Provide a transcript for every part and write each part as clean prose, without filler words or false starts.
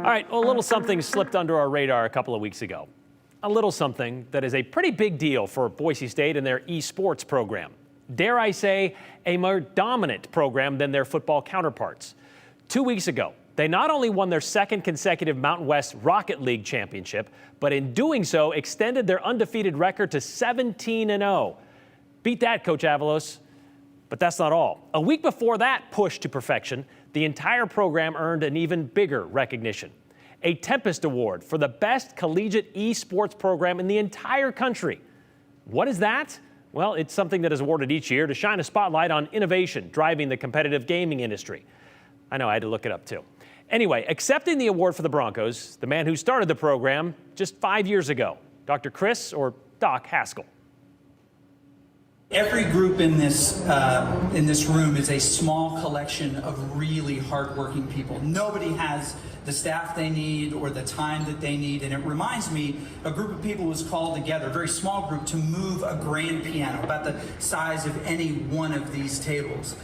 All right, well, a little something slipped under our radar a couple of weeks ago. A little something that is a pretty big deal for Boise State and their esports program. Dare I say, a more dominant program than their football counterparts. 2 weeks ago, they not only won their second consecutive Mountain West Rocket League championship, but in doing so, extended their undefeated record to 17-0. Beat that, Coach Avalos. But that's not all. A week before that push to perfection, the entire program earned an even bigger recognition. A Tempest Award for the best collegiate esports program in the entire country. What is that? Well, it's something that is awarded each year to shine a spotlight on innovation driving the competitive gaming industry. I know, I had to look it up too. Anyway, accepting the award for the Broncos, the man who started the program just 5 years ago, Dr. Chris, or Doc, Haskell. Every group in this room is a small collection of really hardworking people. Nobody has the staff they need or the time that they need, and it reminds me, a group of people was called together, a very small group, to move a grand piano about the size of any one of these tables.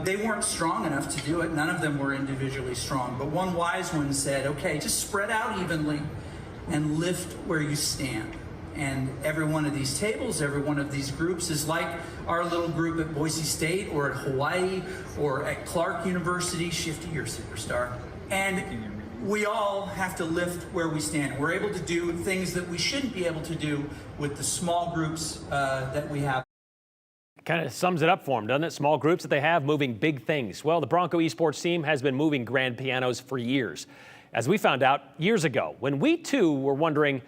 They weren't strong enough to do it. None of them were individually strong, but one wise one said, okay, just spread out evenly and lift where you stand. And every one of these tables, every one of these groups is like our little group at Boise State or at Hawaii or at Clark University. Shifty, you're a superstar. And we all have to lift where we stand. We're able to do things that we shouldn't be able to do with the small groups that we have. Kind of sums it up for them, doesn't it? Small groups that they have moving big things. Well, the Bronco esports team has been moving grand pianos for years. As we found out years ago, when we too were wondering,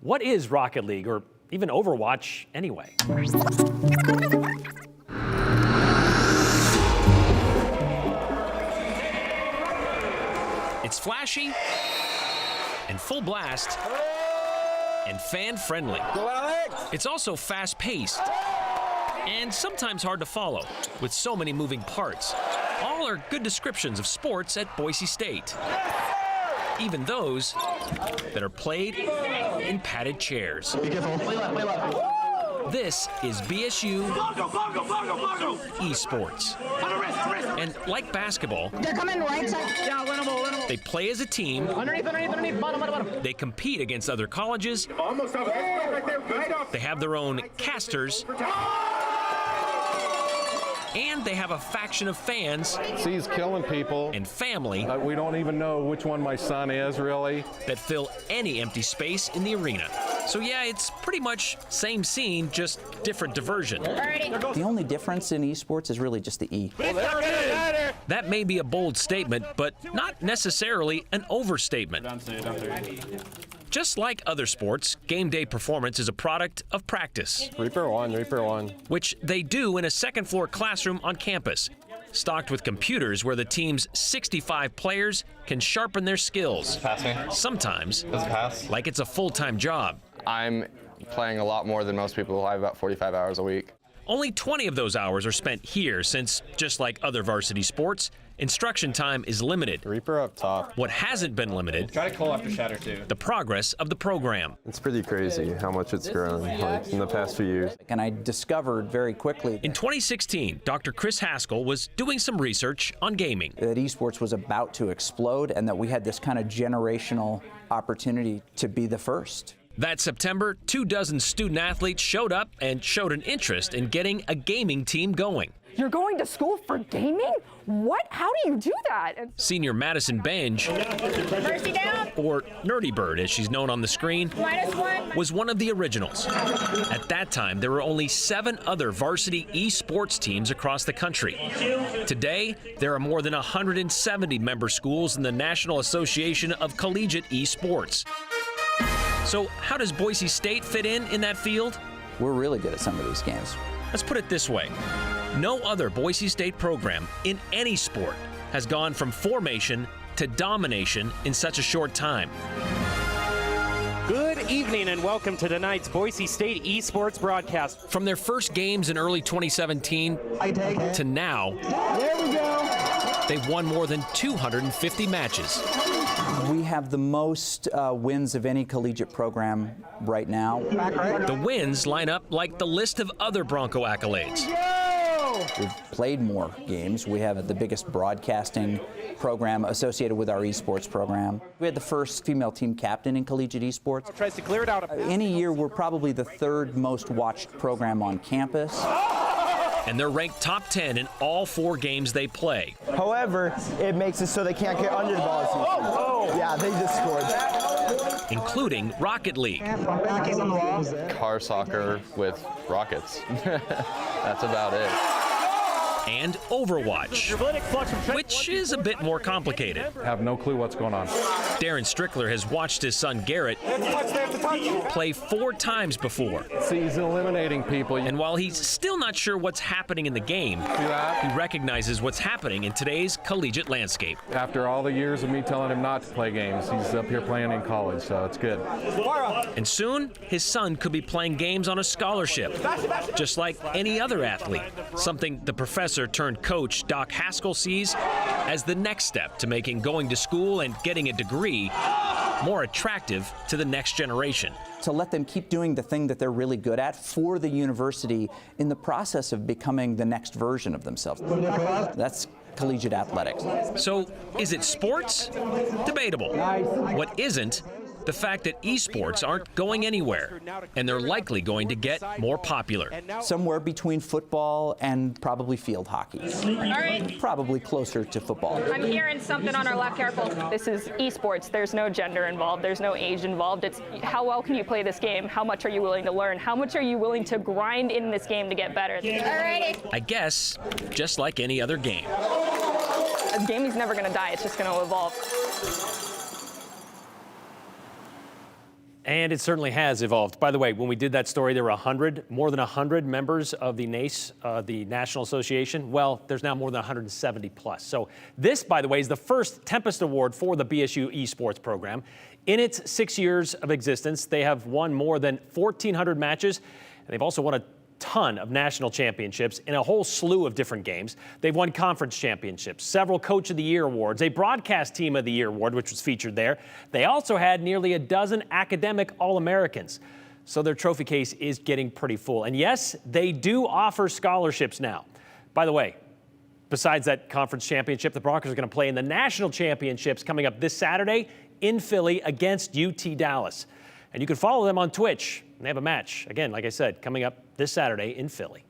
what is Rocket League, or even Overwatch, anyway? It's flashy and full blast and fan-friendly. It's also fast-paced and sometimes hard to follow, with so many moving parts. All are good descriptions of sports at Boise State. Even those that are played in padded chairs. Be careful. Play left. This is BSU esports. And like basketball, They're coming right side. Yeah, win them. they play as a team. Underneath. Bottom. They compete against other colleges. They have their own casters. And they have a faction of fans. He's killing people. And family. We don't even know which one my son is, really. That fill any empty space in the arena. So yeah, it's pretty much same scene, just different diversion. The only difference in esports is really just the E. Well, there it is. That may be a bold statement, but not necessarily an overstatement. Just like other sports, game day performance is a product of practice. Reaper one. Which they do in a second-floor classroom on campus, stocked with computers where the team's 65 players can sharpen their skills. Pass me. Sometimes, Does it pass? like it's a full-time job. I'm playing a lot more than most people. I have about 45 hours a week. Only 20 of those hours are spent here since, just like other varsity sports, instruction time is limited. Reaper up top. What hasn't been limited, Try to call after shatter too. the progress of the program. It's pretty crazy how much it's grown in the past few years. And I discovered very quickly In 2016, Dr. Chris Haskell was doing some research on gaming. that esports was about to explode and that we had this kind of generational opportunity to be the first. That September, 24 student athletes showed up and showed an interest in getting a gaming team going. You're going to school for gaming? What? How do you do that? Senior Madison Benge, or Nerdy Bird as she's known on the screen, was one of the originals. At that time, there were only 7 other varsity esports teams across the country. Today, there are more than 170 member schools in the National Association of Collegiate Esports. So how does Boise State fit in that field? We're really good at some of these games. Let's put it this way. No other Boise State program in any sport has gone from formation to domination in such a short time. Good evening and welcome to tonight's Boise State esports broadcast. From their first games in early 2017 to now, they've won more than 250 matches. We have the most wins of any collegiate program right now. The wins line up like the list of other Bronco accolades. We've played more games. We have the biggest broadcasting program associated with our esports program. We had the first female team captain in collegiate esports. Tries to clear it out. In a year, we're probably the third most watched program on campus. And they're ranked top 10 in all 4 games they play. However, it makes it so they can't get under the ball. Yeah, they just scored. Including Rocket League. Car soccer with rockets. That's about it. And Overwatch, which is a bit more complicated. Have no clue what's going on. Darren Strickler has watched his son Garrett play 4 times before. See, he's eliminating people. And while he's still not sure what's happening in the game, he recognizes what's happening in today's collegiate landscape. After all the years of me telling him not to play games, he's up here playing in college, so it's good. And soon, his son could be playing games on a scholarship, just like any other athlete, something the professor turned coach Doc Haskell sees as the next step to making going to school and getting a degree more attractive to the next generation. To let them keep doing the thing that they're really good at for the university in the process of becoming the next version of themselves. That's collegiate athletics. So, is it sports? Debatable. What isn't? The fact that esports aren't going anywhere, and they're likely going to get more popular. Somewhere between football and probably field hockey. All right. Probably closer to football. I'm hearing something on our left. Careful. This is esports. There's no gender involved. There's no age involved. It's how well can you play this game? How much are you willing to learn? How much are you willing to grind in this game to get better? All right. I guess, just like any other game. Gaming's never going to die. It's just going to evolve. And it certainly has evolved. By the way, when we did that story, there were more than 100 members of the NACE, the National Association. Well, there's now more than 170 plus. So this, by the way, is the first Tempest Award for the BSU esports program. In its 6 years of existence, they have won more than 1,400 matches, and they've also won a ton of national championships in a whole slew of different games. They've won conference championships, several Coach of the Year awards, a Broadcast Team of the Year award, which was featured there. They also had nearly a dozen academic All-Americans. So their trophy case is getting pretty full. And yes, they do offer scholarships now. By the way, besides that conference championship, the Broncos are going to play in the national championships coming up this Saturday in Philly against UT Dallas. And you can follow them on Twitch. They have a match, again, like I said, coming up this Saturday in Philly.